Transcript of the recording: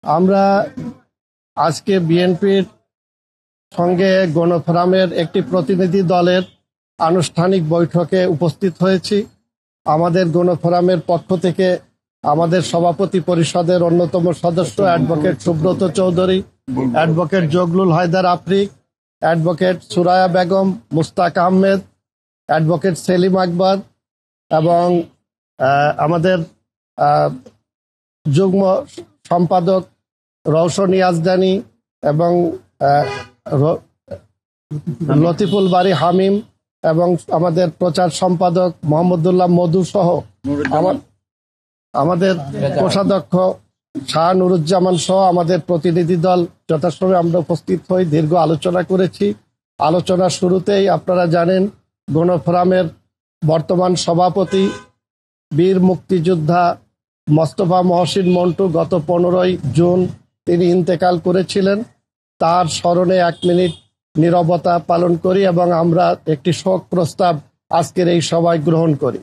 আমরা আজকে বিএনপির সঙ্গে গণফোরামের একটি প্রতিনিধি দলের আনুষ্ঠানিক বৈঠকে উপস্থিত হয়েছি। আমাদের গণফোরামের পক্ষ থেকে আমাদের সভাপতি পরিষদের অন্যতম সদস্য advocate Subrata Chowdhury, advocate Zaglul Haider Afrik, advocate Suraiya Begum, Mustaq Ahmed, advocate Selim Akbar এবং আমাদের যুগ্ম সম্পাদক রওশন ইয়াজদানি এবং লতিফুল বারী হামিম এবং আমাদের প্রচার সম্পাদক মোহাম্মদুল্লাহ মধু সহ আমাদের কোষাধ্যক্ষ শাহ নুরুজ্জামান সহ আমাদের প্রতিনিধি দল যথাসময়ে আমরা উপস্থিত হই, দীর্ঘ আলোচনা করেছি। আলোচনার শুরুতেই আপনারা জানেন গণফোরামের বর্তমান সভাপতি বীর মুক্তিযোদ্ধা মোস্তফা মহসিন মন্টু গত 15ই জুন তিনি ইন্তেকাল করেছিলেন। তার স্মরণে 1 মিনিট নীরবতা পালন করি এবং আমরা একটি শোক প্রস্তাব আজকের এই সভায় গ্রহণ করি।